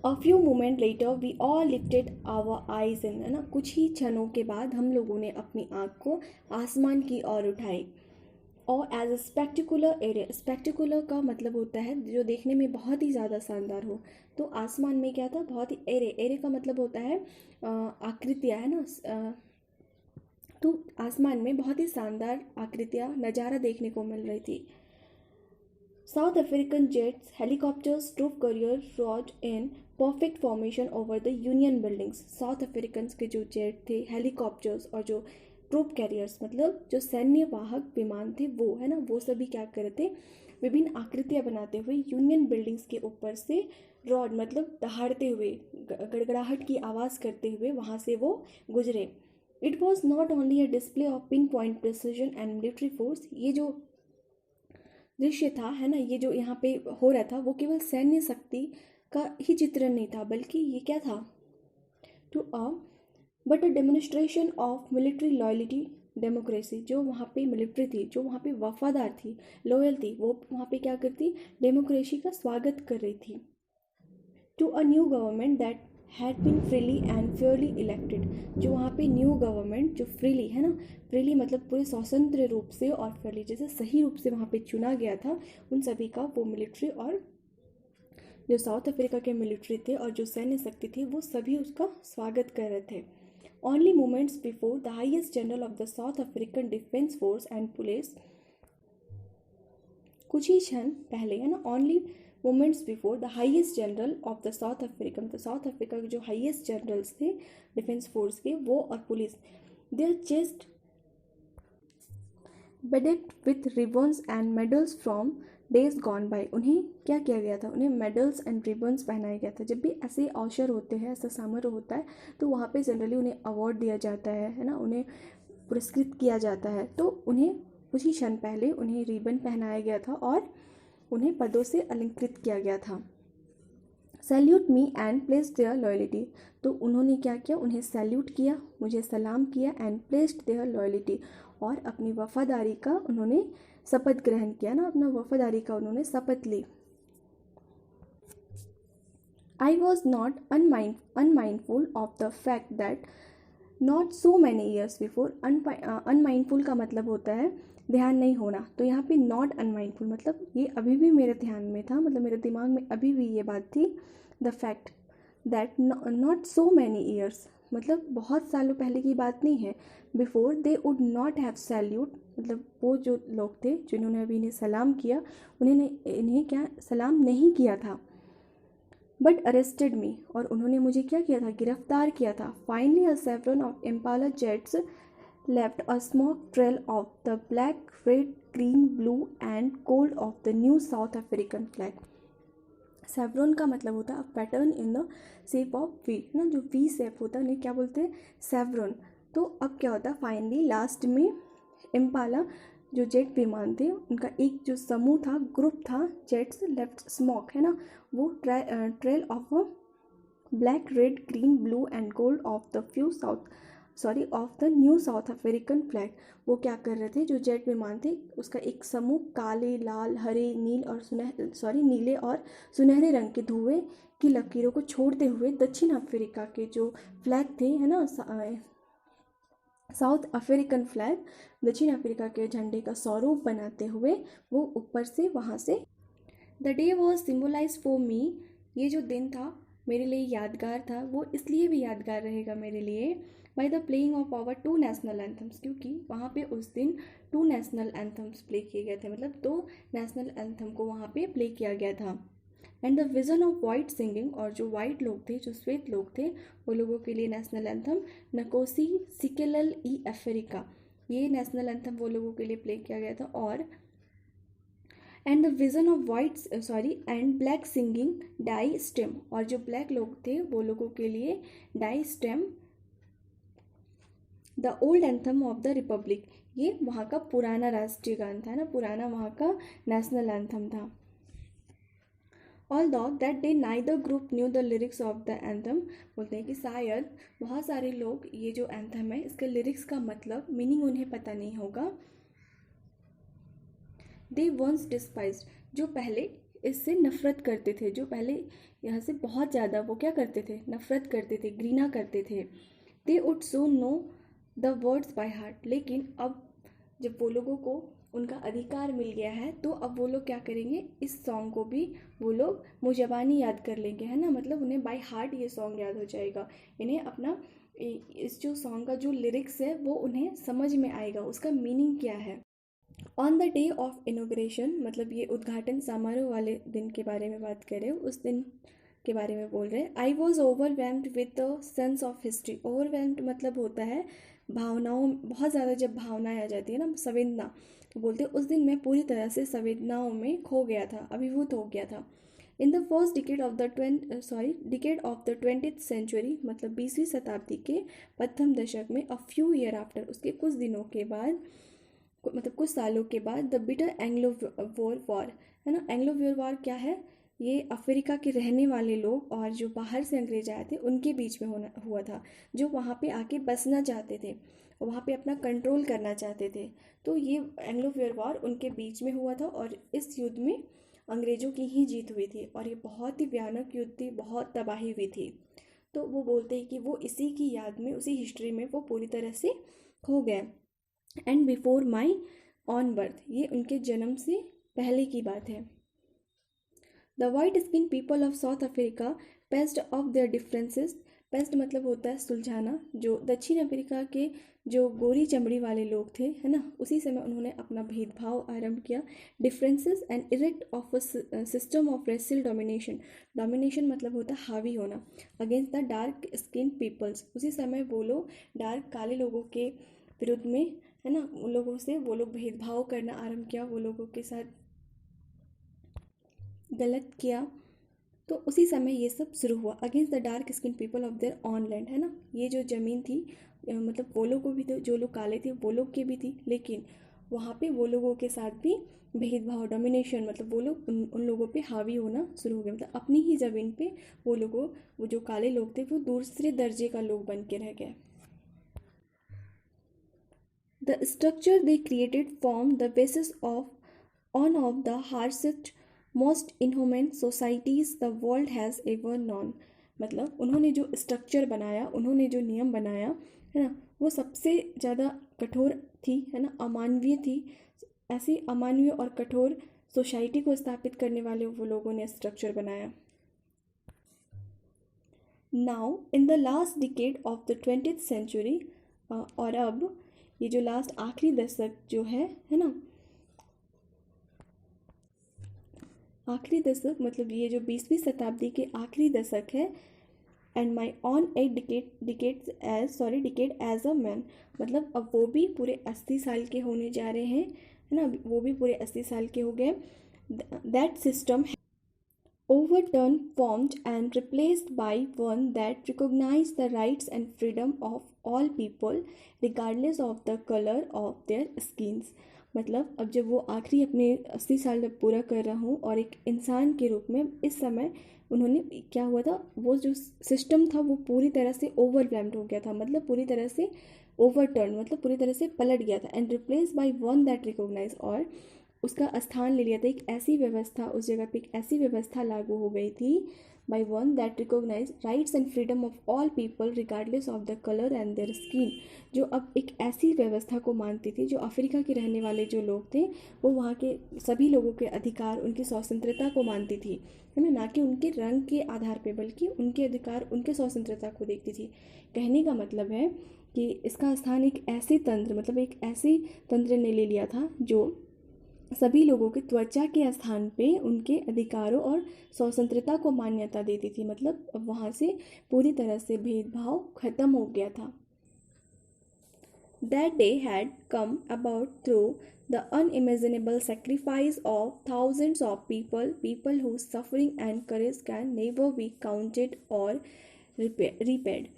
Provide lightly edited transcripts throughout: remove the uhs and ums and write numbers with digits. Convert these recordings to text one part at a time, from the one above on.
A few moment later we all lifted our eyes in, है ना, कुछ ही क्षणों के बाद हम लोगों ने अपनी आँख को आसमान की ओर उठाई। और as a spectacular area, spectacular का मतलब होता है जो देखने में बहुत ही ज़्यादा शानदार हो। तो आसमान में क्या था, बहुत ही एरे, एरे का मतलब होता है आकृतियाँ, है ना। तो आसमान में बहुत ही शानदार आकृतियाँ, नज़ारा देखने को मिल रही थी। South African jets, helicopters, troop carrier roared in perfect formation over the Union Buildings. South African के जो जेट थे, हेलीकॉप्टर्स और जो ट्रूप कैरियर्स मतलब जो सैन्य वाहक विमान थे, वो है ना, वो सभी क्या कर रहे थे, विभिन्न आकृतियां बनाते हुए यूनियन बिल्डिंग्स के ऊपर से रॉड मतलब दहाड़ते हुए, गड़गड़ाहट की आवाज़ करते हुए वहाँ से वो गुजरे। It was not only a display of pin point precision and military force, ये जो दृश्य था, है ना, ये जो यहाँ पे हो रहा था, वो केवल सैन्य शक्ति का ही चित्रण नहीं था, बल्कि ये क्या था, to a but a demonstration of military loyalty democracy. जो वहाँ पे मिलिट्री थी, जो वहाँ पे वफादार थी, लॉयल थी, वो वहाँ पे क्या करती, डेमोक्रेसी का स्वागत कर रही थी। To a new government that had been freely and fairly elected. जो वहाँ पे न्यू गवर्नमेंट जो फ्रीली, है ना, फ्रीली मतलब पूरे स्वतंत्र रूप से और फेयरली जैसे सही रूप से वहाँ पे चुना गया था, उन सभी का वो मिलिट्री और जो साउथ अफ्रीका के मिलिट्री थे और जो सैन्य शक्ति थी, वो सभी उसका स्वागत कर रहे थे। Only moments before the highest general of the South African defence force and police, कुछ ही क्षण पहले, है ना, only moments before the highest general of the South African, तो साउथ अफ्रीका के जो हाईएस्ट जनरल्स थे डिफेंस फोर्स के, वो और police, their chest bedecked with ribbons and medals from days gone by. उन्हें क्या किया गया था, उन्हें मेडल्स एंड रिबन्स पहनाया गया था। जब भी ऐसे अवसर होते हैं, ऐसा समारोह होता है, तो वहाँ पे जनरली उन्हें अवार्ड दिया जाता है ना, उन्हें पुरस्कृत किया जाता है। तो उन्हें कुछ ही क्षण पहले उन्हें रिबन पहनाया गया था और उन्हें पदों से अलंकृत किया गया था। Salute me and placed their loyalty, तो उन्होंने क्या किया, उन्हें सैल्यूट किया, मुझे सलाम किया, एंड प्लेस्ड देयर लॉयल्टी, और अपनी वफादारी का उन्होंने शपथ ग्रहण किया ना, अपना वफादारी का उन्होंने शपथ ली। I was not unmindful of the fact that not so many years before. Unmindful का मतलब होता है ध्यान नहीं होना, तो यहाँ पे नॉट अनमाइंडफुल मतलब ये अभी भी मेरे ध्यान में था, मतलब मेरे दिमाग में अभी भी ये बात थी। The fact that not so many years मतलब बहुत सालों पहले की बात नहीं है। Before they would not have salute मतलब वो जो लोग थे जिन्होंने अभी इन्हें सलाम किया, उन्होंने इन्हें क्या सलाम नहीं किया था। बट अरेस्टेड मी, और उन्होंने मुझे क्या किया था, गिरफ्तार किया था। Finally a chevron of Impala jets left a smoke trail of the black, red, green, blue and gold of the new South African flag. Chevron का मतलब होता है pattern in the shape of V, ना, जो V shape होता है उन्हें क्या बोलते हैं, सेवरन। तो अब क्या होता है, फाइनली लास्ट में इम्पाला जो जेट विमान थे उनका एक जो समूह था, ग्रुप था, जेट्स लेफ्ट स्मोक, है ना, वो trail of black, red, green, blue and gold of the few south of the new South African flag. वो क्या कर रहे थे, जो जेट विमान थे उसका एक समूह काले, लाल, हरे, नीले और सुनहरे रंग के धुएं की लकीरों को छोड़ते हुए दक्षिण अफ्रीका के जो फ्लैग थे, है ना, साउथ अफ्रीकन फ्लैग, दक्षिण अफ्रीका के झंडे का स्वरूप बनाते हुए वो ऊपर से वहाँ से। The day was symbolise for me, ये जो दिन था मेरे लिए यादगार था, वो इसलिए भी यादगार रहेगा मेरे लिए, by the playing of our two national anthems, क्योंकि वहाँ पे उस दिन टू नेशनल एंथम्स प्ले किए गए थे, मतलब दो नेशनल एंथम को वहाँ पे प्ले किया गया था। And the vision of white singing, और जो वाइट लोग थे, जो श्वेत लोग थे, वो लोगों के लिए national anthem Nkosi Sikelel iAfrika, ये नेशनल एंथम वो लोगों के लिए प्ले किया गया था। और and the vision of white and black singing Die Stem, और जो ब्लैक लोग थे वो लोगों के लिए Die Stem the old anthem of the republic, ये वहाँ का पुराना राष्ट्रीय गान था ना, पुराना वहाँ का नेशनल एंथम था। Although that day neither group knew the lyrics of the anthem, बोलते हैं कि शायद बहुत सारे लोग ये जो एंथम है इसके लिरिक्स का मतलब मीनिंग उन्हें पता नहीं होगा। They once despised, जो पहले इससे नफ़रत करते थे, जो पहले यहाँ से बहुत ज़्यादा वो क्या करते थे, नफ़रत करते थे, घृणा करते थे। They would soon know the words by heart. लेकिन अब जब वो लोगों को उनका अधिकार मिल गया है तो अब वो लोग क्या करेंगे, इस सॉन्ग को भी वो लोग मुजबानी याद कर लेंगे, है ना। मतलब उन्हें बाय हार्ट ये सॉन्ग याद हो जाएगा। इन्हें अपना इस जो सॉन्ग का जो लिरिक्स है वो उन्हें समझ में आएगा, उसका मीनिंग क्या है। On the day of inauguration, मतलब ये उद्घाटन समारोह वाले दिन के बारे में बात कर रहे हो, उस दिन के बारे में बोल रहे हैं। I was overwhelmed with the sense of history. Overwhelmed मतलब होता है भावनाओं, बहुत ज़्यादा जब भावनाएं आ जाती है ना, संवेदना, तो बोलते हैं उस दिन मैं पूरी तरह से संवेदनाओं में खो गया था, अभिभूत हो गया था। In the first decade of the 20th century, मतलब 20वीं शताब्दी के प्रथम दशक में, अ फ्यू ईयर आफ्टर, उसके कुछ दिनों के बाद, मतलब कुछ सालों के बाद, the bitter Anglo war war, है ना। एंग्लो वॉर वॉर क्या है, ये अफ्रीका के रहने वाले लोग और जो बाहर से अंग्रेज आए थे उनके बीच में होना हुआ था, जो वहाँ पे आके बसना चाहते थे, वहाँ पे अपना कंट्रोल करना चाहते थे। तो ये एंग्लो वॉर वॉर उनके बीच में हुआ था और इस युद्ध में अंग्रेज़ों की ही जीत हुई थी और ये बहुत ही भयानक युद्ध थी, बहुत तबाही हुई थी। तो वो बोलते हैं कि वो इसी की याद में, उसी हिस्ट्री में वो पूरी तरह से खो गए। And before my on birth, ये उनके जन्म से पहले की बात है। The white skin people of south Africa paste of their differences. Paste मतलब होता है सुलझाना। जो दक्षिण अफ्रीका के जो गोरी चमड़ी वाले लोग थे, है ना, उसी समय उन्होंने अपना भेदभाव आरंभ किया। Differences and erect of a system of racial domination. Domination मतलब होता है हावी होना, against the dark skin peoples. उसी समय वो लोग डार्क, काले लोगों के विरुद्ध में, है ना, उन लोगों से वो लोग भेदभाव करना आरंभ किया, वो लोगों के साथ गलत किया। तो उसी समय ये सब शुरू हुआ, against the dark skin people of their on land, है ना। ये जो ज़मीन थी, मतलब वो लोग को भी थे, जो लोग काले थे वो लोग के भी थी, लेकिन वहाँ पे वो लोगों के साथ भी भेदभाव, डोमिनेशन, मतलब वो लोग उन लोगों पे हावी होना शुरू हो गया। मतलब अपनी ही ज़मीन पे वो जो काले लोग थे वो दूसरे दर्जे का लोग बन के रह गए। The structure they created formed the basis one of the harshest, most inhumane societies the world has ever known। मतलब उन्होंने जो स्ट्रक्चर बनाया, उन्होंने जो नियम बनाया, है ना, वो सबसे ज़्यादा कठोर थी, है ना, अमानवीय थी। ऐसी अमानवीय और कठोर सोसाइटी को स्थापित करने वाले वो लोगों ने स्ट्रक्चर बनाया। Now in the last decade of the 20th century, और अब ये जो लास्ट आखिरी दशक जो है ना, आखिरी दशक मतलब ये जो 20वीं शताब्दी के आखिरी दशक है। And my own a decade as a man, मतलब अब वो भी पूरे 80 साल के होने जा रहे हैं, है ना, वो भी पूरे 80 साल के हो गए। That system overturned, formed and replaced by one that recognized the rights and freedom of all people regardless of the color of their skins। मतलब अब जब वो आखिरी अपने 80 साल जब पूरा कर रहा हूँ और एक इंसान के रूप में, इस समय उन्होंने क्या हुआ था, वो जो सिस्टम था वो पूरी तरह से ओवरवेल्म्ड हो गया था, मतलब पूरी तरह से ओवरटर्न, मतलब पूरी तरह से पलट गया था। And replace by one that recognise, और उसका स्थान ले लिया था एक ऐसी व्यवस्था, उस जगह पे एक ऐसी व्यवस्था लागू हो गई थी, by one that recognise rights and freedom of all people regardless of the colour and their skin. जो अब एक ऐसी व्यवस्था को मानती थी, जो अफ्रीका के रहने वाले जो लोग थे वो वहाँ के सभी लोगों के अधिकार, उनकी स्वतंत्रता को मानती थी, है ना कि उनके रंग के आधार पे, बल्कि उनके अधिकार, उनके स्वतंत्रता को देखती थी। कहने का मतलब है कि इसका स्थान एक ऐसे तंत्र, मतलब एक ऐसी तंत्र ने ले लिया था जो सभी लोगों के त्वचा के स्थान पे उनके अधिकारों और स्वतंत्रता को मान्यता देती थी। मतलब वहाँ से पूरी तरह से भेदभाव खत्म हो गया था। That day had come about through the unimaginable sacrifice of thousands of people whose suffering and courage can never be counted or repaid।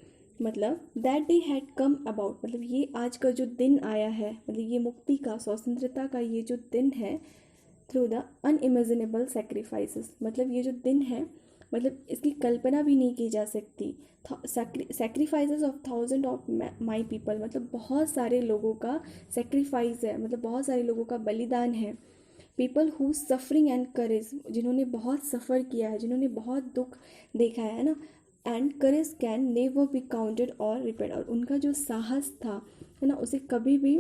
मतलब that day had come about, मतलब ये आज का जो दिन आया है, मतलब ये मुक्ति का, स्वतंत्रता का ये जो दिन है, थ्रू द अनइमेजिनेबल सेक्रीफाइसेस, मतलब ये जो दिन है, मतलब इसकी कल्पना भी नहीं की जा सकती। Sacrifices of thousand of my people, मतलब बहुत सारे लोगों का सेक्रीफाइस है, मतलब बहुत सारे लोगों का बलिदान है। People who suffering and courage, जिन्होंने बहुत सफ़र किया है, जिन्होंने बहुत दुख देखा है ना, and courage can never be counted और रिपेड, और उनका जो साहस था है ना उसे कभी भी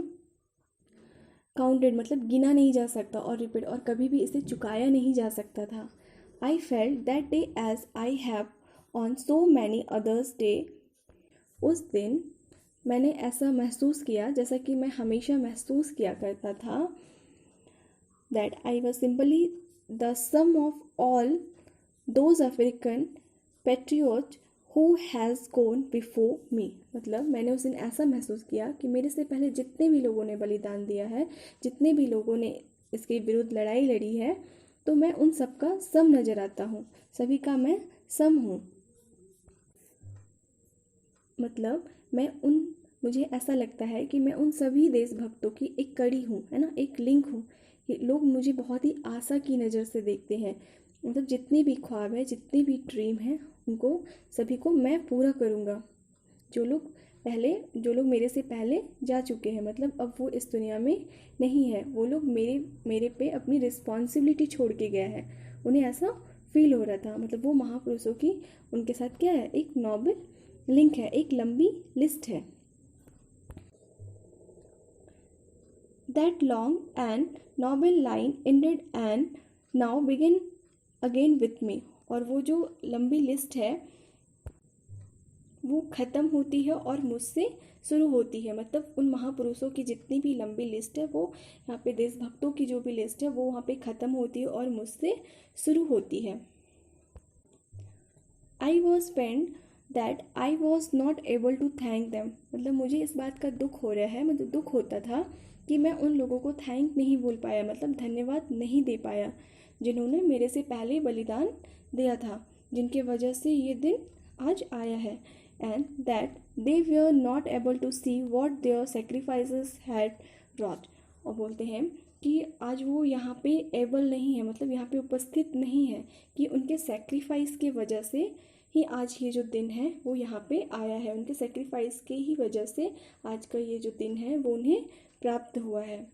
काउंटेड मतलब गिना नहीं जा सकता और रिपीट और कभी भी इसे चुकाया नहीं जा सकता था. I felt that day as I have on so many others day. उस दिन मैंने ऐसा महसूस किया जैसा कि मैं हमेशा महसूस किया करता था. That I was simply the sum of all those African patriot who has gone before me. मतलब मैंने उस दिन ऐसा महसूस किया कि मेरे से पहले जितने भी लोगों ने बलिदान दिया है, जितने भी लोगों ने इसके विरुद्ध लड़ाई लड़ी है, तो मैं उन सब का सम नज़र आता हूँ, सभी का मैं सम हूँ. मतलब मुझे ऐसा लगता है कि मैं उन सभी देशभक्तों की एक कड़ी हूँ, है ना, एक लिंक हूँ. लोग मुझे बहुत ही आशा की नज़र से देखते हैं. मतलब जितने भी ख्वाब है, जितने भी ड्रीम हैं, उनको सभी को मैं पूरा करूँगा. जो लोग मेरे से पहले जा चुके हैं, मतलब अब वो इस दुनिया में नहीं है, वो लोग मेरे पे अपनी रिस्पॉन्सिबिलिटी छोड़ के गए हैं. उन्हें ऐसा फील हो रहा था. मतलब वो महापुरुषों की उनके साथ क्या है, एक नोबल लिंक है, एक लंबी लिस्ट है. That long and noble line ended and now begin again with me. और वो जो लंबी लिस्ट है वो ख़त्म होती है और मुझसे शुरू होती है. मतलब उन महापुरुषों की जितनी भी लंबी लिस्ट है, वो यहाँ पे देशभक्तों की जो भी लिस्ट है वो वहाँ पे ख़त्म होती है और मुझसे शुरू होती है. I was pained that I was not able to thank them. मतलब मुझे इस बात का दुख हो रहा है, मतलब दुख होता था कि मैं उन लोगों को थैंक नहीं बोल पाया, मतलब धन्यवाद नहीं दे पाया, जिन्होंने मेरे से पहले बलिदान दिया था, जिनके वजह से ये दिन आज आया है. And that they were not able to see what their sacrifices had brought. और बोलते हैं कि आज वो यहाँ पे एबल नहीं है, मतलब यहाँ पे उपस्थित नहीं है, कि उनके सेक्रीफाइस की वजह से ही आज ये जो दिन है वो यहाँ पे आया है. उनके सेक्रीफाइस की ही वजह से आज का ये जो दिन है वो उन्हें प्राप्त हुआ है.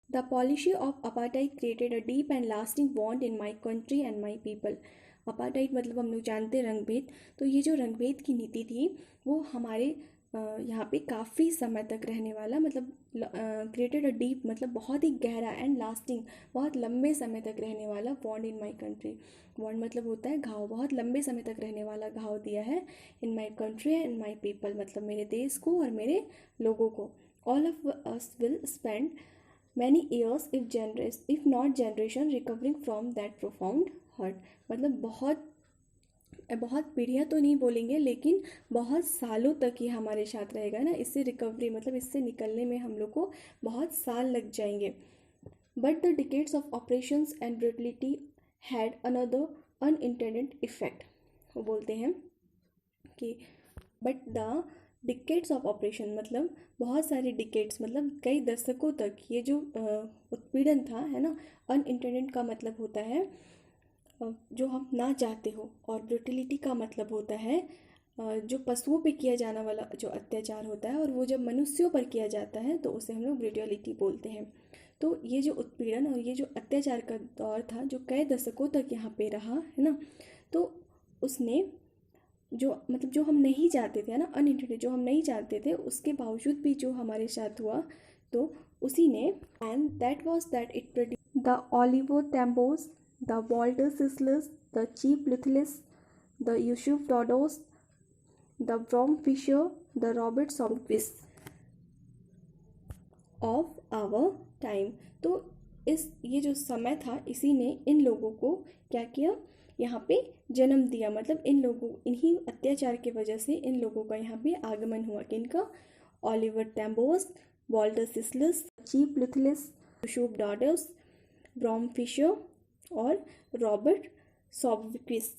The policy of apartheid created a deep and lasting bond in my country and my people. Apartheid मतलब हम लोग जानते हैं रंगभेद. तो ये जो रंगभेद की नीति थी वो हमारे यहाँ पे काफ़ी समय तक रहने वाला, मतलब क्रिएटेड अ डीप मतलब बहुत ही गहरा, एंड लास्टिंग बहुत लंबे समय तक रहने वाला bond in my country. Bond मतलब होता है घाव, बहुत लंबे समय तक रहने वाला घाव दिया है. In my country and my people मतलब मेरे देश को और मेरे लोगों को. All of us will spend many years if not generation recovering from that profound hurt. मतलब बहुत पीढ़ियाँ तो नहीं बोलेंगे, लेकिन बहुत सालों तक ये हमारे साथ रहेगा ना. इससे रिकवरी मतलब इससे निकलने में हम लोग को बहुत साल लग जाएंगे. But the decades of operations and brutality had another unintended effect. वो बोलते हैं कि but the decades of operation मतलब बहुत सारे डिकेड्स मतलब कई दशकों तक ये जो उत्पीड़न था, है ना. अनइंटेंडेड का मतलब होता है जो हम ना चाहते हो, और ब्रूटिलिटी का मतलब होता है जो पशुओं पे किया जाने वाला जो अत्याचार होता है, और वो जब मनुष्यों पर किया जाता है तो उसे हम लोग ब्रूटिलिटी बोलते हैं. तो ये जो उत्पीड़न और ये जो अत्याचार का दौर था जो कई दशकों तक यहाँ पे रहा, है ना. तो उसने जो हम नहीं चाहते थे, है ना, अनइंटेंडेड जो हम नहीं चाहते थे, उसके बावजूद भी जो हमारे साथ हुआ, तो उसी ने. And that was that it produce the Oliver Tambos, the Walter Sisulus, the Chief Luthulis, the Yusuf Dadoos, the Bram Fischer, the Robert Sobukwes of our time. तो ये जो समय था, इसी ने इन लोगों को क्या किया, यहाँ पे जन्म दिया. मतलब इन्हीं अत्याचार की वजह से इन लोगों का यहाँ पे आगमन हुआ. किनका? Oliver Tambos, Walter Sisulus, Chief Luthulis, Yusuf Dadoos, Bram Fischer और Robert Sobukwes.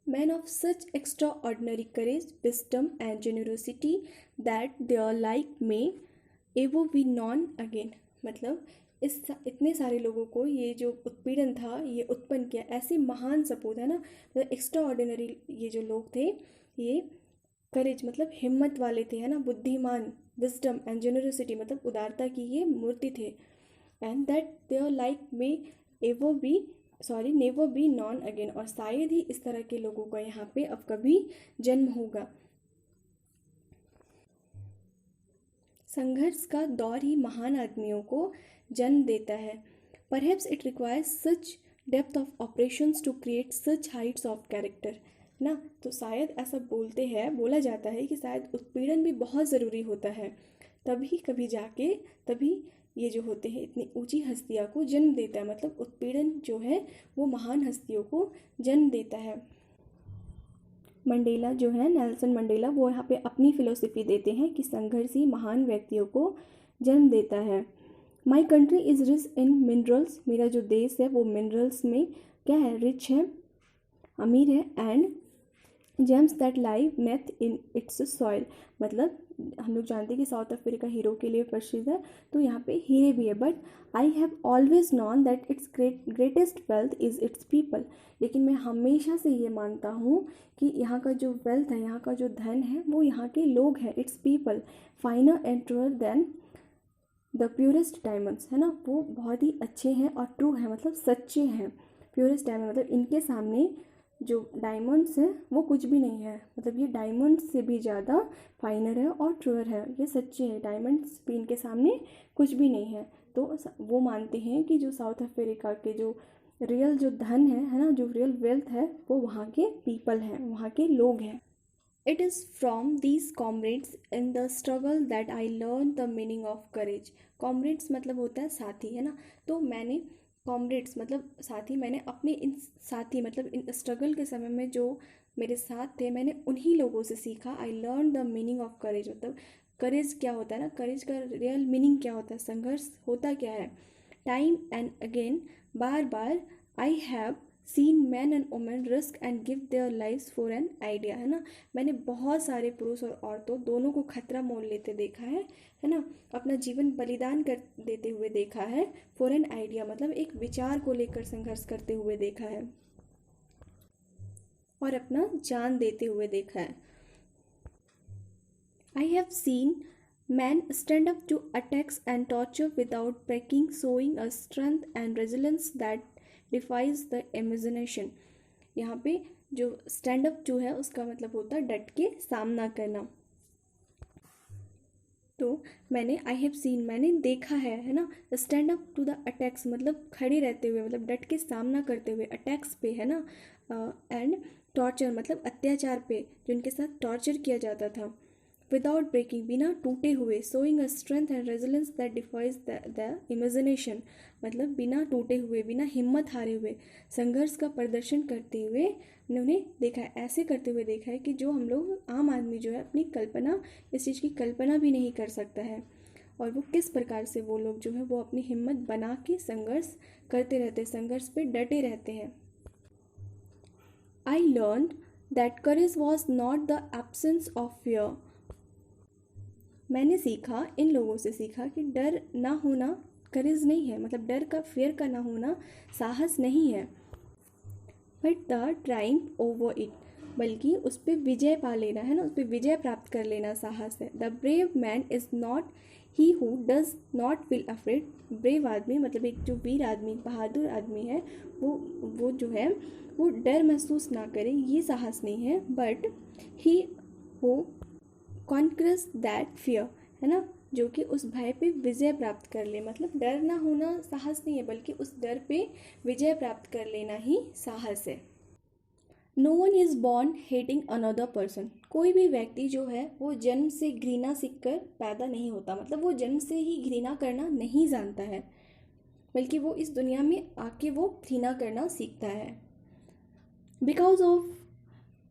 Men of such extraordinary courage, wisdom and generosity that their like may ever be known again. मतलब इतने सारे लोगों को ये जो उत्पीड़न था ये उत्पन्न किया, ऐसे महान सपूत, है ना. मतलब एक्स्ट्रा ऑर्डिनरी ये जो लोग थे, ये करेज मतलब हिम्मत वाले थे, है ना, बुद्धिमान, विजडम एंड जेनरोसिटी मतलब उदारता की ये मूर्ति थे. And that their like may ever be never be known again, और शायद ही इस तरह के लोगों का यहाँ पे अब कभी जन्म होगा। संघर्ष का दौर ही महान आदमियों को जन्म देता है। Perhaps it requires such depth of operations to create such heights of character ना। तो शायद ऐसा बोला जाता है कि शायद उत्पीड़न भी बहुत ज़रूरी होता है, तभी ये जो होते हैं इतनी ऊंची हस्तियाँ को जन्म देता है। मतलब उत्पीड़न जो है वो महान हस्तियों को जन्म देता है। मंडेला जो है, नेल्सन मंडेला, वो यहाँ पे अपनी फिलोसफी देते हैं कि संघर्ष ही महान व्यक्तियों को जन्म देता है। My country is rich in minerals, मेरा जो देश है वो मिनरल्स में क्या है, रिच है, अमीर है। And gems that lie beneath in its soil, मतलब हम लोग जानते हैं कि साउथ अफ्रीका हीरो के लिए प्रसिद्ध है, तो यहाँ पे हीरे भी है। But I have always non that it's greatest wealth is it's people, लेकिन मैं हमेशा से ये मानता हूँ कि यहाँ का जो वेल्थ है, यहाँ का जो धन है, वो यहाँ के लोग हैं, it's people. Finer and truer than the purest diamonds, है ना, वो बहुत ही अच्छे हैं और ट्रू है मतलब सच्चे हैं। प्योरेस्ट डायमंड मतलब इनके सामने जो डायमंड्स हैं वो कुछ भी नहीं है, मतलब ये डायमंड्स से भी ज़्यादा फाइनर है और ट्रूअर है, ये सच्चे हैं, डायमंड्स भी इनके सामने कुछ भी नहीं है। तो वो मानते हैं कि जो साउथ अफ्रीका के जो रियल जो धन है ना, जो रियल वेल्थ है, वो वहाँ के पीपल हैं, वहाँ के लोग हैं। It is from these comrades in the struggle that I learn the meaning of courage. Comrades मतलब होता है साथी, है ना, तो मैंने कॉमरेड्स मतलब साथी, मैंने अपने इन साथी मतलब इन स्ट्रगल के समय में जो मेरे साथ थे, मैंने उन्हीं लोगों से सीखा। I learn the meaning of courage, मतलब करेज क्या होता है ना, करेज का रियल मीनिंग क्या होता है, संघर्ष होता क्या है। Time and again, bar bar, I have seen man and women risk and give their lives for an idea, है ना, मैंने बहुत सारे पुरुष और औरतों दोनों को खतरा मोल लेते देखा है ना, अपना जीवन बलिदान कर देते हुए देखा है। फॉर एन आइडिया मतलब एक विचार को लेकर संघर्ष करते हुए देखा है और अपना जान देते हुए देखा है। I have seen man stand up to attacks and torture without breaking, showing a strength and resilience that defies the imagination. यहाँ पे जो स्टैंड अप टू है उसका मतलब होता है डट के सामना करना। तो मैंने आई हैव सीन मैंने देखा है ना, stand up to the attacks मतलब खड़े रहते हुए, मतलब डट के सामना करते हुए अटैक्स पे, है ना, एंड टॉर्चर मतलब अत्याचार पे, जो इनके साथ टॉर्चर किया जाता था। विदाउट ब्रेकिंग बिना टूटे हुए, showing a strength and resilience that defies the imagination मतलब बिना टूटे हुए, बिना हिम्मत हारे हुए, संघर्ष का प्रदर्शन करते हुए उन्होंने देखा है, ऐसे करते हुए देखा है कि जो हम लोग आम आदमी जो है अपनी कल्पना, इस चीज़ की कल्पना भी नहीं कर सकता है। और वो किस प्रकार से वो लोग जो है वो अपनी हिम्मत बना के संघर्ष करते रहते हैं, संघर्ष पे डटे रहते हैं। I learn that courage was not the absence of fear, मैंने सीखा, इन लोगों से सीखा कि डर ना होना करेज नहीं है, मतलब डर का, फियर का ना होना साहस नहीं है। But the triumph over it, बल्कि उस पर विजय पा लेना, है ना, उस पर विजय प्राप्त कर लेना साहस है। The brave man is not he who does not feel afraid, brave आदमी मतलब एक जो वीर आदमी, बहादुर आदमी है, वो जो है वो डर महसूस ना करे, ये साहस नहीं है। But he who conquers that fear, है ना, जो कि उस भय पे विजय प्राप्त कर ले, मतलब डर ना होना साहस नहीं है, बल्कि उस डर पे विजय प्राप्त कर लेना ही साहस है। No one is born hating another person, कोई भी व्यक्ति जो है वो जन्म से घृणा सीख कर पैदा नहीं होता, मतलब वो जन्म से ही घृणा करना नहीं जानता है, बल्कि वो इस दुनिया में आके वो घृणा करना सीखता है। Because of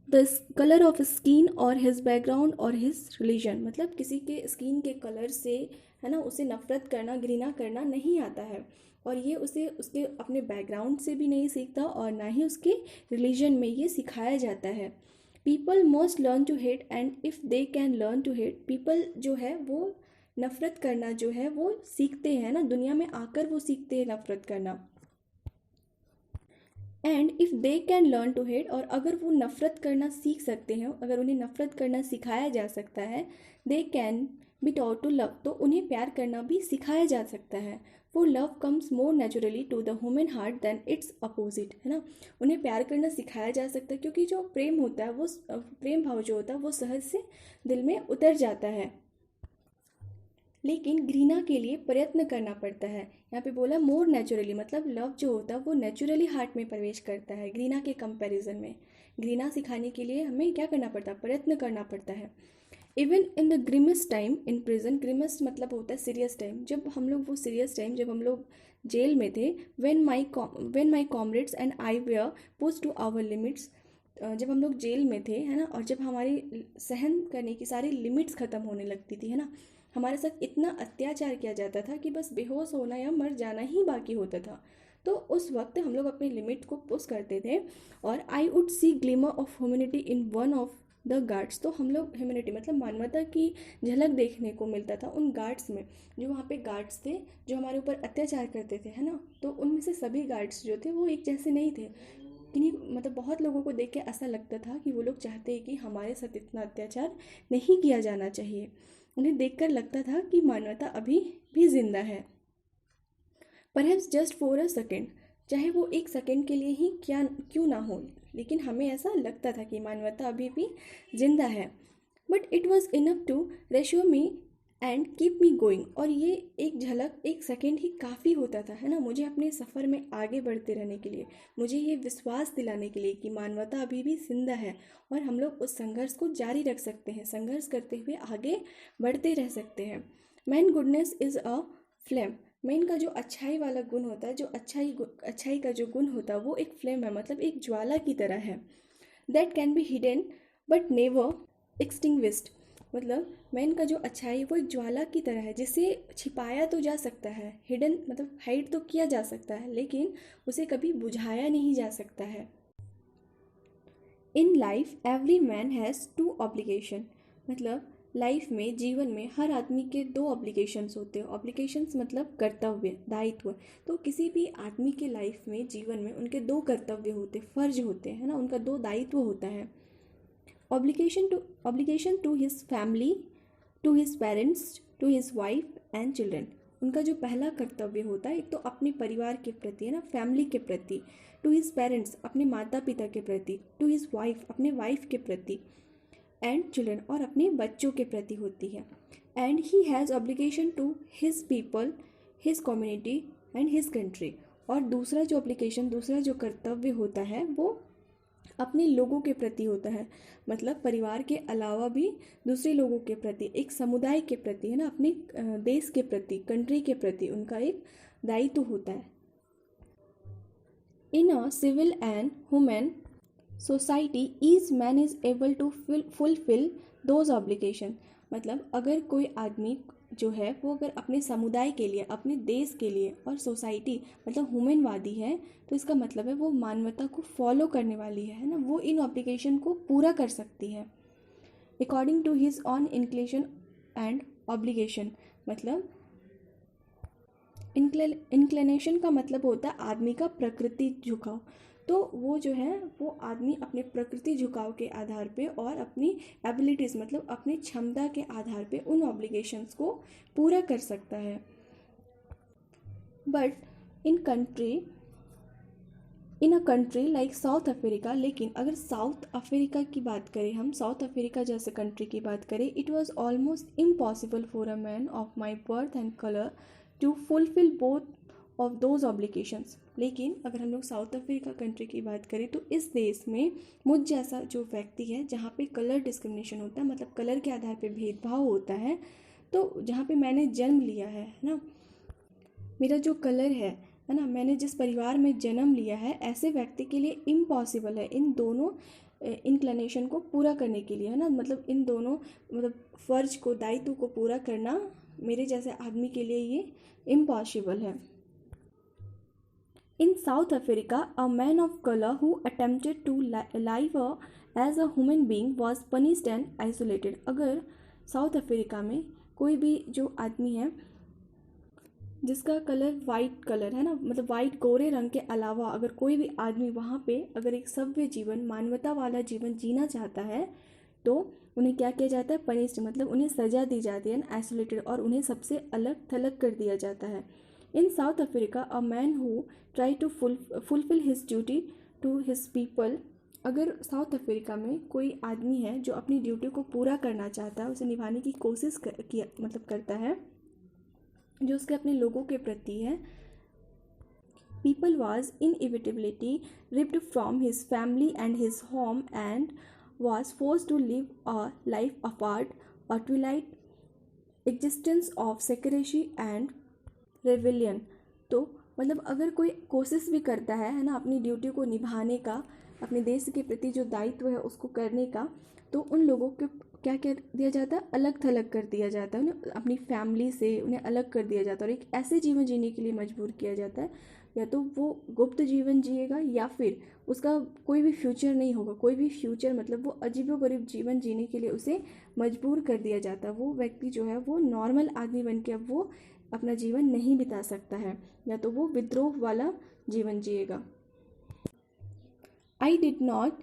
the colour of skin और हिज बैकग्राउंड और हिज रिलीजन, मतलब किसी के स्किन के कलर से, है ना, उसे नफरत करना, घृणा करना नहीं आता है, और ये उसे उसके अपने बैकग्राउंड से भी नहीं सीखता और ना ही उसके रिलीजन में ये सिखाया जाता है। People must learn to hate and if they can learn to hate, people जो है वो नफ़रत करना जो है वो सीखते हैं ना, दुनिया में आकर वो सीखते हैं नफ़रत करना। And if they can learn to hate, और अगर वो नफ़रत करना सीख सकते हैं, अगर उन्हें नफ़रत करना सिखाया जा सकता है, they can be taught to love, तो उन्हें प्यार करना भी सिखाया जा सकता है। For love comes more naturally to the human heart than its opposite, है ना। उन्हें प्यार करना सिखाया जा सकता है क्योंकि जो प्रेम होता है वो प्रेम भाव जो होता है वो सहज से दिल में उतर जाता है, लेकिन घृणा के लिए प्रयत्न करना पड़ता है। यहाँ पे बोला मोर नेचुरली, मतलब लव जो होता है वो नेचुरली हार्ट में प्रवेश करता है घृणा के कंपैरिजन में। घृणा सिखाने के लिए हमें क्या करना पड़ता है, प्रयत्न करना पड़ता है। Even in the grimmest time in prison, grimmest मतलब होता है सीरियस टाइम, जब हम लोग वो सीरियस टाइम जब हम लोग जेल में थे, when my comrades and I were push to our limits, जब हम लोग जेल में थे, है ना, और जब हमारी सहन करने की सारी लिमिट्स ख़त्म होने लगती थी, है ना, हमारे साथ इतना अत्याचार किया जाता था कि बस बेहोश होना या मर जाना ही बाकी होता था, तो उस वक्त हम लोग अपनी लिमिट को पुश करते थे। और I would see glimmer of humanity in one of the guards, तो हम लोग ह्यूमैनिटी मतलब मानवता की झलक देखने को मिलता था उन गार्ड्स में, जो वहाँ पे गार्ड्स थे जो हमारे ऊपर अत्याचार करते थे, है ना। तो उनमें से सभी गार्ड्स जो थे वो एक जैसे नहीं थे, किन्हीं मतलब बहुत लोगों को देख के ऐसा लगता था कि वो लोग चाहते हैं कि हमारे साथ इतना अत्याचार नहीं किया जाना चाहिए। उन्हें देखकर लगता था कि मानवता अभी भी जिंदा है, perhaps just for a second, चाहे वो एक सेकेंड के लिए ही क्या क्यों ना हो, लेकिन हमें ऐसा लगता था कि मानवता अभी भी जिंदा है। But it was enough to reassure me and keep me going, और ये एक झलक एक सेकेंड ही काफ़ी होता था, है ना, मुझे अपने सफ़र में आगे बढ़ते रहने के लिए, मुझे ये विश्वास दिलाने के लिए कि मानवता अभी भी जिंदा है और हम लोग उस संघर्ष को जारी रख सकते हैं, संघर्ष करते हुए आगे बढ़ते रह सकते हैं। Man goodness is a flame, man का जो अच्छाई वाला गुण होता है, जो अच्छाई का जो गुण होता है वो एक फ्लेम है, मतलब एक ज्वाला की तरह है। That can be hidden but never extinguished, मतलब मैन का जो अच्छाई वो एक ज्वाला की तरह है जिसे छिपाया तो जा सकता है, हिडन मतलब हाइड तो किया जा सकता है, लेकिन उसे कभी बुझाया नहीं जा सकता है। In life every man has two obligation, मतलब लाइफ में जीवन में हर आदमी के दो ऑब्लिगेशंस होते हैं। ऑब्लिगेशंस मतलब कर्तव्य, दायित्व। तो किसी भी आदमी के लाइफ में जीवन में उनके दो कर्तव्य होते, फर्ज होते हैं, ना, उनका दो दायित्व होता है। Obligation to his family, to his parents, to his wife and children, उनका जो पहला कर्तव्य होता है एक तो अपने परिवार के प्रति, है ना, फैमिली के प्रति, टू हिज पेरेंट्स अपने माता पिता के प्रति, टू हिज वाइफ अपने वाइफ के प्रति, एंड चिल्ड्रन और अपने बच्चों के प्रति होती है। And he has obligation to his people, his community and his country, और दूसरा जो ऑब्लिगेशन, दूसरा जो कर्तव्य होता है वो अपने लोगों के प्रति होता है, मतलब परिवार के अलावा भी दूसरे लोगों के प्रति, एक समुदाय के प्रति, है ना, अपने देश के प्रति, कंट्री के प्रति उनका एक दायित्व होता है। In a civil and human society each man is able to fulfil those obligation, मतलब अगर कोई आदमी जो है वो अगर अपने समुदाय के लिए, अपने देश के लिए, और सोसाइटी मतलब ह्यूमनवादी है, तो इसका मतलब है वो मानवता को फॉलो करने वाली है ना, वो इन ऑब्लिगेशन को पूरा कर सकती है according to his own inclination and obligation, मतलब इंक्लिनेशन का मतलब होता है आदमी का प्रकृति झुकाव, तो वो जो है वो आदमी अपने प्रकृति झुकाव के आधार पे और अपनी एबिलिटीज़ मतलब अपनी क्षमता के आधार पे उन ऑब्लिगेशंस को पूरा कर सकता है। But in a country like south Africa, लेकिन अगर साउथ अफ्रीका की बात करें, हम साउथ अफ्रीका जैसे कंट्री की बात करें, it was almost impossible for a man of my birth and colour to fulfil both of those obligations, लेकिन अगर हम लोग साउथ अफ्रीका कंट्री की बात करें तो इस देश में मुझ जैसा जो व्यक्ति है, जहाँ पे कलर डिस्क्रिमिनेशन होता है, मतलब कलर के आधार पे भेदभाव होता है, तो जहाँ पे मैंने जन्म लिया है ना, मेरा जो कलर है ना, मैंने जिस परिवार में जन्म लिया है, ऐसे व्यक्ति के लिए इम्पॉसिबल है इन दोनों इंक्लिनेशन को पूरा करने के लिए, है ना, मतलब इन दोनों मतलब फ़र्ज को, दायित्व को पूरा करना मेरे जैसे आदमी के लिए ये इम्पॉसिबल है। In South Africa, a man of color who attempted to live as a human being was punished and isolated. अगर साउथ अफ्रीका में कोई भी जो आदमी है जिसका कलर वाइट कलर है ना, मतलब वाइट गोरे रंग के अलावा अगर कोई भी आदमी वहाँ पे अगर एक सभ्य जीवन, मानवता वाला जीवन जीना चाहता है, तो उन्हें क्या किया जाता है, पनिश्ड, मतलब उन्हें सज़ा दी जाती है, आइसोलेटेड, और उन्हें सबसे अलग थलग कर दिया जाता है। In South Africa a man who try to fulfil his duty to his people, अगर साउथ अफ्रीका में कोई आदमी है जो अपनी ड्यूटी को पूरा करना चाहता है, उसे निभाने की कोशिश करता है जो उसके अपने लोगों के प्रति है, people was inevitably ripped from his family and his home and was forced to live a life apart, a twilight existence of secrecy and rebellion. तो मतलब अगर कोई कोशिश भी करता है ना अपनी ड्यूटी को निभाने का, अपने देश के प्रति जो दायित्व है उसको करने का, तो उन लोगों को क्या कर दिया जाता है, अलग थलग कर दिया जाता है, उन्हें अपनी फैमिली से उन्हें अलग कर दिया जाता है और एक ऐसे जीवन जीने के लिए मजबूर किया जाता है, या तो वो गुप्त जीवन जिएगा या फिर उसका कोई भी फ्यूचर नहीं होगा, कोई भी फ्यूचर मतलब वो अजीबोगरीब जीवन जीने के लिए उसे मजबूर कर दिया जाता है। वो व्यक्ति जो है वो नॉर्मल आदमी बन के अब वो अपना जीवन नहीं बिता सकता है, या तो वो विद्रोह वाला जीवन जिएगा। I did not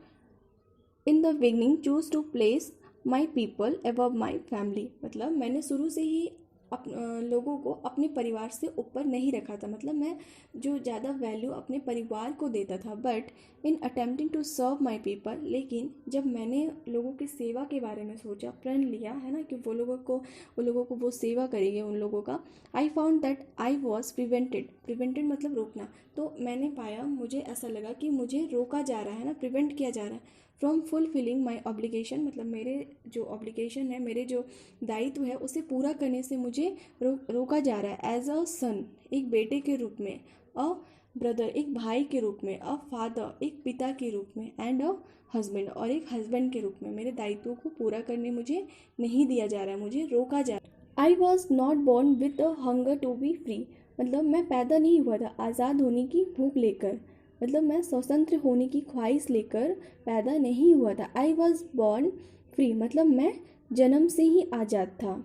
in the beginning choose to place my people above my family, मतलब मैंने शुरू से ही लोगों को अपने परिवार से ऊपर नहीं रखा था, मतलब मैं जो ज़्यादा वैल्यू अपने परिवार को देता था। But in attempting to serve my people, लेकिन जब मैंने लोगों की सेवा के बारे में सोचा, प्रण लिया है ना कि वो लोगों को वो सेवा करेंगे उन लोगों का, I found that I was prevented मतलब रोकना। तो मैंने पाया, मुझे ऐसा लगा कि मुझे रोका जा रहा है ना, प्रिवेंट किया जा रहा है फ्रॉम फुलफिलिंग माई ऑब्लिगेशन, मतलब मेरे जो ऑब्लिगेशन है, मेरे जो दायित्व है उसे पूरा करने से मुझे रोका जा रहा है। एज अ सन, एक बेटे के रूप में, अ ब्रदर, एक भाई के रूप में, अ फादर, एक पिता के रूप में, एंड अ हस्बैंड, और एक हस्बैंड के रूप में मेरे दायित्वों को पूरा करने मुझे नहीं दिया जा रहा है, मुझे रोका जा रहा है। I was not born with the hunger to be free, मतलब मैं पैदा नहीं हुआ था आज़ाद होने की भूख लेकर, मतलब मैं स्वतंत्र होने की ख्वाहिश लेकर पैदा नहीं हुआ था। आई वॉज बॉर्न फ्री, मतलब मैं जन्म से ही आज़ाद था।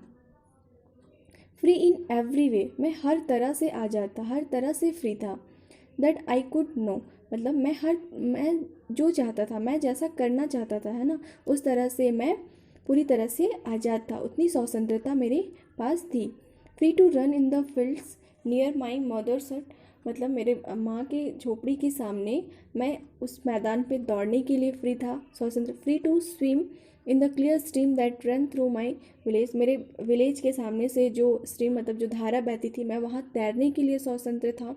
फ्री इन एवरी वे, मैं हर तरह से आज़ाद था, हर तरह से फ्री था। दैट आई कुड नो, मतलब मैं जो चाहता था, मैं जैसा करना चाहता था है ना, उस तरह से मैं पूरी तरह से आज़ाद था, उतनी स्वतंत्रता मेरे पास थी। Free to run in the fields near my mother's hut, मतलब मेरे माँ के झोपड़ी के सामने मैं उस मैदान पे दौड़ने के लिए फ्री था, स्वतंत्र। Free to swim in the clear stream that run through my village, मेरे विलेज के सामने से जो स्ट्रीम मतलब जो धारा बहती थी, मैं वहाँ तैरने के लिए स्वतंत्र था।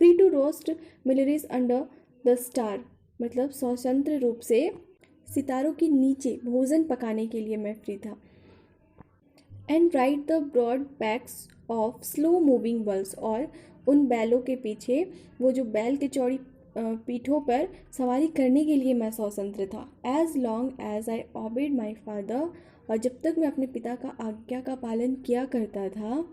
Free to roast mealies under the star, मतलब स्वतंत्र रूप से सितारों के नीचे भोजन पकाने के लिए मैं फ्री था। And ride the broad backs of slow moving bulls, और उन बैलों के पीछे वो जो बैल की चौड़ी पीठों पर सवारी करने के लिए मैं स्वतंत्र था। As long as I obeyed my father, और जब तक मैं अपने पिता का आज्ञा का पालन किया करता था।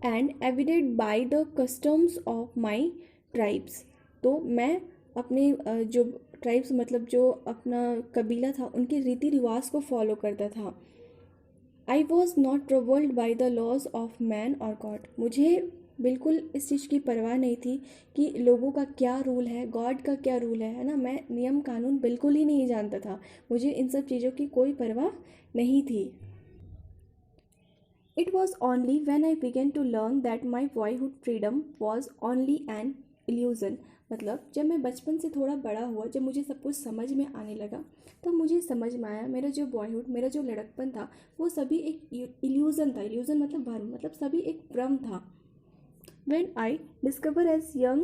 And abided by the customs of my tribes, तो मैं अपने जो ट्राइब्स मतलब जो अपना कबीला था उनके रीति रिवाज को फॉलो करता था। I was not troubled by the laws of man और गॉड, मुझे बिल्कुल इस चीज़ की परवाह नहीं थी कि लोगों का क्या रूल है, गॉड का क्या रूल है ना, मैं नियम कानून बिल्कुल ही नहीं जानता था, मुझे इन सब चीज़ों की कोई परवाह नहीं थी। It was only when I began to learn that my boyhood freedom was only an illusion, मतलब जब मैं बचपन से थोड़ा बड़ा हुआ, जब मुझे सब कुछ समझ में आने लगा, तब मुझे समझ में आया मेरा जो बॉयहुड, मेरा जो लड़कपन था, वो सभी एक इल्यूज़न था। इल्यूज़न मतलब भ्रम, मतलब सभी एक भ्रम था। When I discovered as young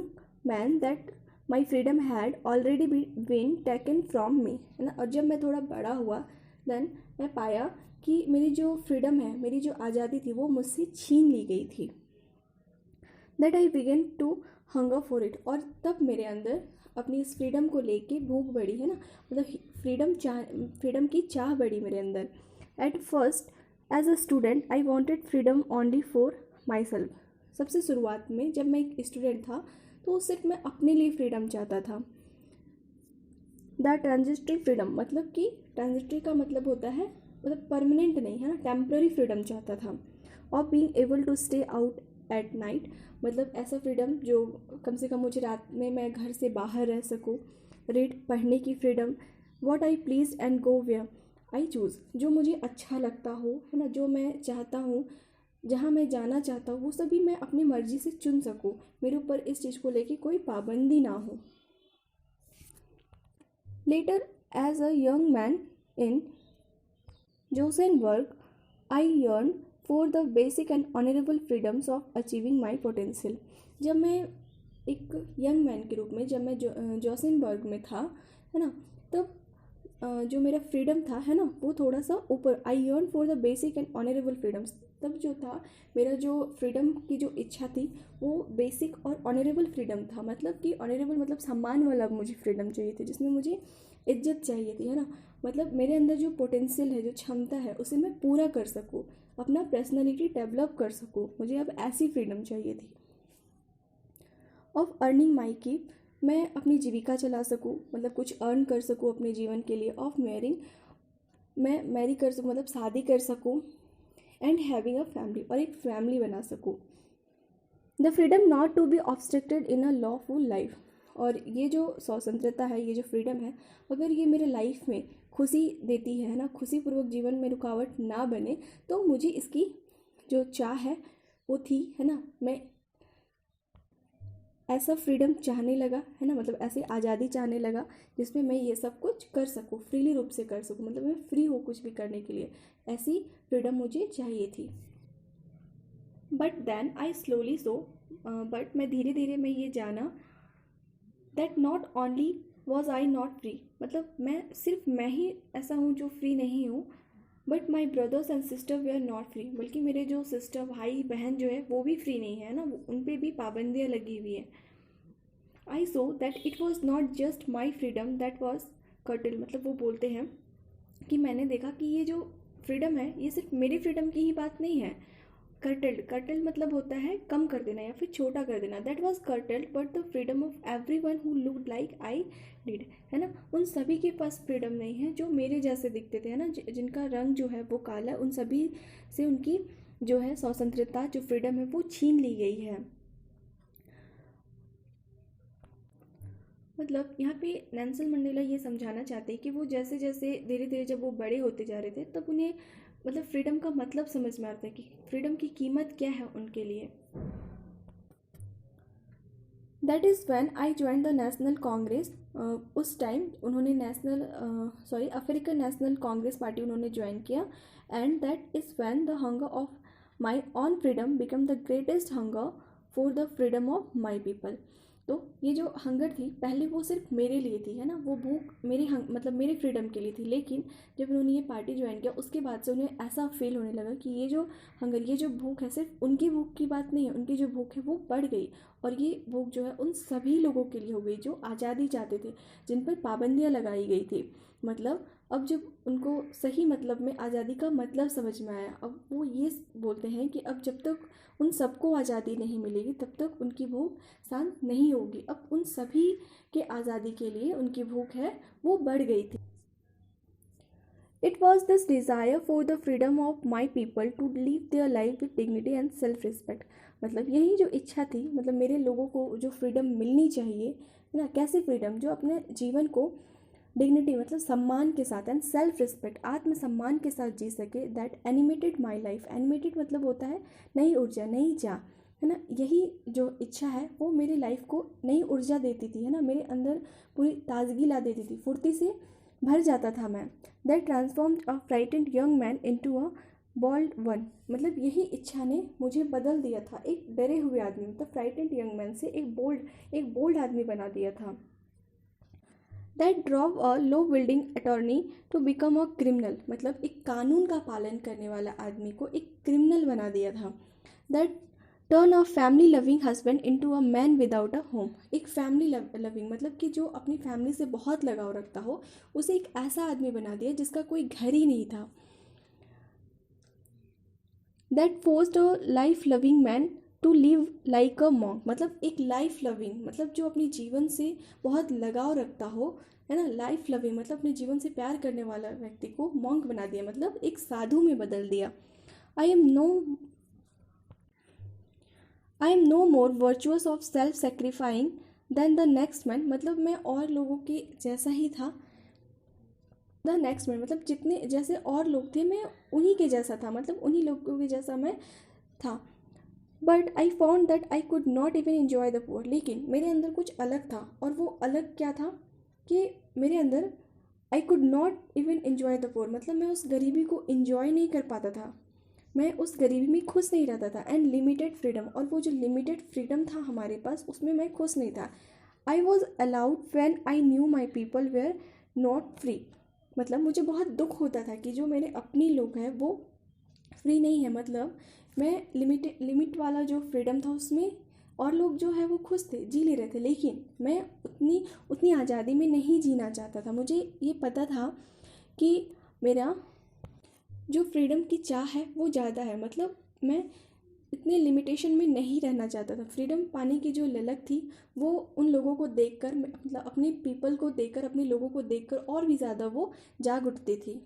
man that my freedom had already been taken from me, है ना, और जब मैं थोड़ा बड़ा हुआ देन मैं पाया कि मेरी जो फ्रीडम है, मेरी जो आज़ादी थी, वो मुझसे छीन ली गई थी। That I began to hunger for it, और तब मेरे अंदर अपनी इस फ्रीडम को लेके भूख बढ़ी, है ना, मतलब फ्रीडम की चाह बढ़ी मेरे अंदर। At first as a student I wanted freedom only for myself, सबसे शुरुआत में जब मैं एक स्टूडेंट था तो सिर्फ मैं अपने लिए फ्रीडम चाहता था। द ट्रांजिटरी फ्रीडम, मतलब कि ट्रांजिटरी का मतलब होता है मतलब परमानेंट नहीं, है ना, टेम्प्रेरी फ्रीडम चाहता था। और being able to stay out at night, मतलब ऐसा फ्रीडम जो कम से कम मुझे रात में मैं घर से बाहर रह सकूँ। रीड, पढ़ने की freedom. What I please and go where I choose, जो मुझे अच्छा लगता हो, है ना, जो मैं चाहता हूँ जहाँ मैं जाना चाहता हूँ वो सभी मैं अपनी मर्जी से चुन सकूँ, मेरे ऊपर इस चीज़ को लेके कोई पाबंदी ना हो। Later, as a young man in Josenberg, I yearned for the basic and honorable freedoms of achieving my potential. जब मैं एक यंग मैन के रूप में जब मैं जोसेनबर्ग में था, है ना, तब जो मेरा फ्रीडम था, है ना, वो थोड़ा सा ऊपर, I yearn for the basic and honourable freedoms, तब जो था मेरा जो फ्रीडम की जो इच्छा थी वो बेसिक और ऑनरेबल फ्रीडम था। मतलब कि ऑनरेबल मतलब सम्मान वाला मुझे फ्रीडम चाहिए थी, जिसमें मुझे इज्जत चाहिए थी, है ना, मतलब मेरे अंदर जो पोटेंशियल है, जो क्षमता है, उसे मैं पूरा कर सकूँ, अपना पर्सनैलिटी डेवलप कर सकूँ, मुझे अब ऐसी फ्रीडम चाहिए थी। ऑफ अर्निंग माई कीप, मैं अपनी जीविका चला सकूँ, मतलब कुछ अर्न कर सकूँ अपने जीवन के लिए। ऑफ मैरिंग, मैं मैरी कर सकूँ मतलब शादी कर सकूँ। एंड हैविंग अ फैमिली, और एक फैमिली बना सकूँ। The freedom not to be obstructed in a lawful life, और ये जो स्वतंत्रता है, ये जो फ्रीडम है, अगर ये मेरे लाइफ में खुशी देती है ना, खुशीपूर्वक जीवन में रुकावट ना बने, तो मुझे इसकी जो चाह है वो थी, है ना, मैं ऐसा फ्रीडम चाहने लगा, है ना, मतलब ऐसी आज़ादी चाहने लगा जिसमें मैं ये सब कुछ कर सकूँ, फ्रीली रूप से कर सकूँ, मतलब मैं फ्री हूँ कुछ भी करने के लिए, ऐसी फ्रीडम मुझे चाहिए थी। But then I slowly saw, but मैं धीरे धीरे मैं ये जाना that not only was I not free, मतलब मैं सिर्फ मैं ही ऐसा हूँ जो फ्री नहीं हूँ, but my brothers and sister they are not free, बल्कि मेरे जो सिस्टर भाई बहन जो है वो भी फ्री नहीं है ना, उन पर भी पाबंदियाँ लगी हुई है। I saw that it was not just my freedom that was curtail, मतलब वो बोलते हैं कि मैंने देखा कि ये जो फ्रीडम है ये सिर्फ मेरी फ्रीडम की ही बात नहीं है। कर्टल्ड, कर्टल्ड मतलब होता है कम कर देना या फिर छोटा कर देना। That was curtailed but the freedom of everyone who looked like I did, है ना, उन सभी के पास फ्रीडम नहीं है जो मेरे जैसे दिखते थे, है ना, जिनका रंग जो है वो काला, उन सभी से उनकी जो है स्वतंत्रता, जो फ्रीडम है वो छीन ली गई है। मतलब यहाँ पे नेल्सन मंडेला ये समझाना चाहते हैं कि वो जैसे जैसे धीरे धीरे जब वो बड़े होते जा रहे थे, तब उन्हें मतलब फ्रीडम का मतलब समझ में आता है कि फ्रीडम की कीमत क्या है उनके लिए। That is when I join the national Congress, उस टाइम उन्होंने अफ्रीकन नेशनल कांग्रेस पार्टी उन्होंने ज्वाइन किया। And that is when the hunger of my on freedom become the greatest hunger for the freedom of my people. तो ये जो hunger थी पहले वो सिर्फ मेरे लिए थी, है ना, वो भूख मेरे मतलब मेरे फ्रीडम के लिए थी, लेकिन जब उन्होंने ये पार्टी ज्वाइन किया उसके बाद से उन्हें ऐसा फील होने लगा कि ये जो हंगर, ये जो भूख है सिर्फ उनकी भूख की बात नहीं है, उनकी जो भूख है वो बढ़ गई, और ये भूख जो है उन सभी लोगों के लिए हो गई जो आज़ादी चाहते थे, जिन पर पाबंदियाँ लगाई गई थी। मतलब अब जब उनको सही मतलब में आज़ादी का मतलब समझ में आया, अब वो ये बोलते हैं कि अब जब तक उन सबको आज़ादी नहीं मिलेगी तब तक उनकी भूख शांत नहीं होगी। अब उन सभी के आज़ादी के लिए उनकी भूख है वो बढ़ गई थी। It was this desire for the freedom of my people to live their life with dignity and self respect, मतलब यही जो इच्छा थी, मतलब मेरे लोगों को जो फ्रीडम मिलनी चाहिए, है ना, कैसी फ्रीडम, जो अपने जीवन को डिग्निटी मतलब सम्मान के साथ एंड सेल्फ रिस्पेक्ट आत्मसम्मान के साथ जी सके। That animated my life, animated मतलब होता है नई ऊर्जा, नई चाह, है ना, यही जो इच्छा है वो मेरी लाइफ को नई ऊर्जा देती थी, है ना, मेरे अंदर पूरी ताजगी ला देती थी, फुर्ती से भर जाता था मैं। That transformed a frightened young man into a bold one, मतलब यही इच्छा ने मुझे बदल दिया था, एक डरे हुए आदमी मतलब फ्राइटेंड यंग मैन से एक बोल्ड आदमी बना दिया था। That drove a law building attorney to become a criminal, मतलब एक कानून का पालन करने वाला आदमी को एक क्रिमिनल बना दिया था। That turn a family loving husband into a man without a home, एक फैमिली लविंग मतलब कि जो अपनी फैमिली से बहुत लगाव रखता हो, उसे एक ऐसा आदमी बना दिया जिसका कोई घर ही नहीं था। That forced a life loving man to live like a monk, मतलब एक लाइफ लविंग मतलब जो अपने जीवन से बहुत लगाव रखता हो, है ना, लाइफ लविंग मतलब अपने जीवन से प्यार करने वाला व्यक्ति को मॉन्क बना दिया, मतलब एक साधु में बदल दिया। I am no I am no more virtuous of self sacrificing than the next man, मतलब मैं और लोगों के जैसा ही था। द नेक्स्ट मैन मतलब जितने जैसे और लोग थे मैं उन्हीं के जैसा था, मतलब उन्हीं लोगों के जैसा मैं था। But I found that I could not even enjoy the poor. लेकिन मेरे अंदर कुछ अलग था, और वो अलग क्या था कि मेरे अंदर I could not even enjoy the poor, मतलब मैं उस गरीबी को इन्जॉय नहीं कर पाता था, मैं उस गरीबी में खुश नहीं रहता था। एंड लिमिटेड फ्रीडम, और वो जो लिमिटेड फ्रीडम था हमारे पास उसमें मैं खुश नहीं था। I was allowed when I knew my people were not free, मतलब मुझे बहुत दुख होता था कि जो मेरे अपने लोग हैं वो फ्री नहीं है, मतलब मैं लिमिट वाला जो फ्रीडम था उसमें और लोग जो है वो खुश थे, जी ले रहे थे, लेकिन मैं उतनी उतनी आज़ादी में नहीं जीना चाहता था। मुझे ये पता था कि मेरा जो फ्रीडम की चाह है वो ज़्यादा है, मतलब मैं इतने लिमिटेशन में नहीं रहना चाहता था। फ्रीडम पाने की जो ललक थी वो उन लोगों को देखकर, मतलब अपने पीपल को देखकर, अपने लोगों को देखकर और भी ज़्यादा वो जाग उठती थी।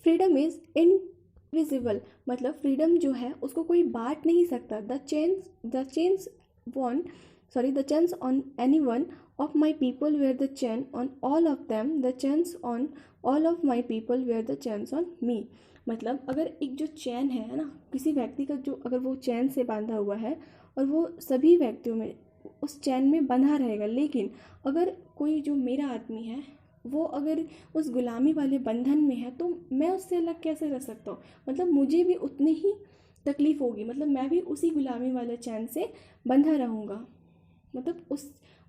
फ्रीडम इज़ इनविजिबल, मतलब फ्रीडम जो है उसको कोई बांट नहीं सकता। The chains on any one of my people were the chain on all of them, the chains on all of my people were the chains on me. मतलब अगर एक जो चैन है ना, किसी व्यक्ति का जो अगर वो चैन से बांधा हुआ है और वो सभी व्यक्तियों में उस चैन में बंधा रहेगा, लेकिन अगर कोई जो मेरा आदमी है वो अगर उस गुलामी वाले बंधन में है तो मैं उससे अलग कैसे रह सकता हूँ, मतलब मुझे भी उतनी ही तकलीफ होगी, मतलब मैं भी उसी गुलामी वाले चैन से बंधा रहूँगा, मतलब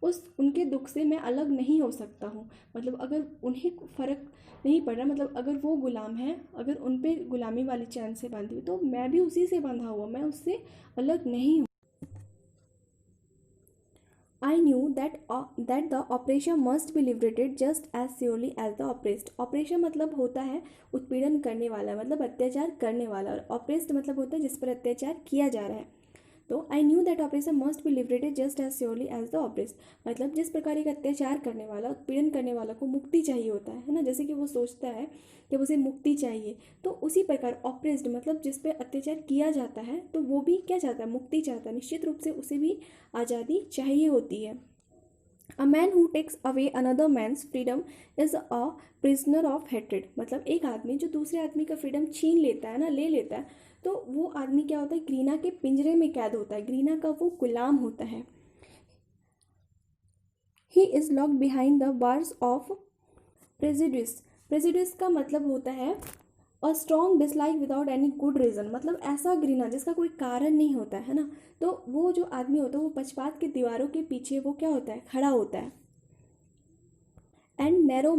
उस उनके दुख से मैं अलग नहीं हो सकता हूँ। मतलब अगर उन्हें फ़र्क नहीं पड़ रहा, मतलब अगर वो गुलाम है, अगर उन पे गुलामी वाली चैन से बांधी हुई तो मैं भी उसी से बंधा हुआ, मैं उससे अलग नहीं हूँ। I knew that the oppressor must be liberated just as surely as the oppressed. Oppressor मतलब होता है उत्पीड़न करने वाला, मतलब अत्याचार करने वाला, और oppressed मतलब होता है जिस पर अत्याचार किया जा रहा है। तो I knew that operation must be liberated just as surely as the oppress, मतलब जिस प्रकार एक अत्याचार करने वाला, उत्पीड़न करने वाला को मुक्ति चाहिए होता है ना, जैसे कि वो सोचता है कि उसे मुक्ति चाहिए, तो उसी प्रकार ऑपरेस्ड मतलब जिस पे अत्याचार किया जाता है तो वो भी क्या चाहता है, मुक्ति चाहता है। निश्चित रूप से उसे भी आज़ादी चाहिए होती है। A man who takes away another man's freedom is a prisoner of hatred, मतलब एक आदमी जो दूसरे आदमी का फ्रीडम छीन लेता है ना, ले लेता है, तो वो आदमी क्या होता है, घृणा के पिंजरे में कैद होता है, घृणा का वो गुलाम होता है। He is locked behind the bars of prejudice. Prejudice का मतलब होता है a strong dislike without any good reason, मतलब ऐसा घृणा जिसका कोई कारण नहीं होता है ना, तो वो जो आदमी होता है वो पक्षपात के दीवारों के पीछे वो क्या होता है, खड़ा होता है। एंड नैरो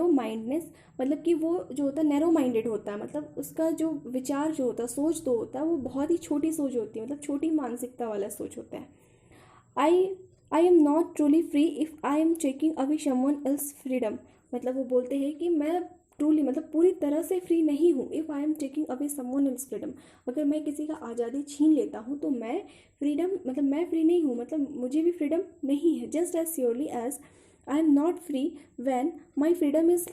माइंडनेस मतलब कि वो जो होता है नैरो माइंडेड होता है, मतलब उसका जो विचार जो होता है, सोच तो होता है वो बहुत ही छोटी सोच होती है, मतलब छोटी मानसिकता वाला सोच होता है। I I am not truly free if I am taking away someone else freedom, मतलब वो बोलते हैं कि मैं ट्रूली मतलब पूरी तरह से फ्री नहीं हूँ। If I am taking away someone else freedom, अगर मैं किसी का आज़ादी छीन लेता हूँ तो मैं फ्रीडम मतलब मैं फ्री नहीं हूँ, मतलब मुझे भी फ्रीडम नहीं है। Just as surely as I am not free when my freedom is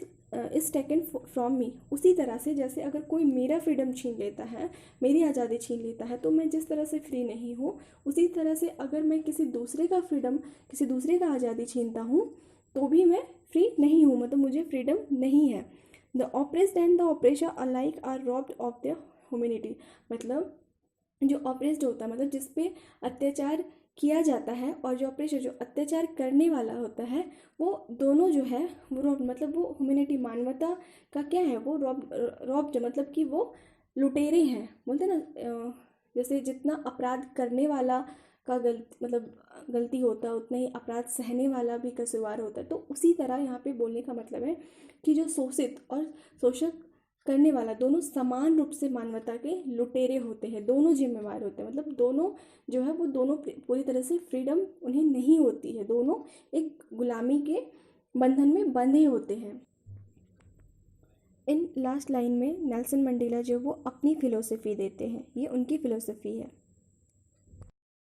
taken from me, उसी तरह से जैसे अगर कोई मेरा फ्रीडम छीन लेता है, मेरी आज़ादी छीन लेता है, तो मैं जिस तरह से फ्री नहीं हूँ, उसी तरह से अगर मैं किसी दूसरे का फ्रीडम, किसी दूसरे का आज़ादी छीनता हूँ तो भी मैं फ्री नहीं हूँ, मतलब मुझे फ्रीडम नहीं है। The oppressed and the oppressor alike are robbed of the humanity, मतलब जो ऑपरेस्ड होता है मतलब जिस पे अत्याचार किया जाता है, और जो ऑपरेशन जो अत्याचार करने वाला होता है, वो दोनों जो है वो रॉब मतलब वो ह्यूमैनिटी मानवता का क्या है, वो रॉब्ड मतलब कि वो लुटेरे हैं, बोलते ना जैसे जितना अपराध करने वाला का गलती होता है उतना ही अपराध सहने वाला भी कसूरवार होता है। तो उसी तरह यहाँ पे बोलने का मतलब है कि जो शोषित और शोषक करने वाला दोनों समान रूप से मानवता के लुटेरे होते हैं, दोनों जिम्मेवार होते हैं, मतलब दोनों जो है वो दोनों पूरी तरह से फ्रीडम उन्हें नहीं होती है, दोनों एक गुलामी के बंधन में बंधे होते हैं। इन लास्ट लाइन में नेल्सन मंडेला जो वो अपनी फ़िलोसफी देते हैं, ये उनकी फ़िलोसफी है।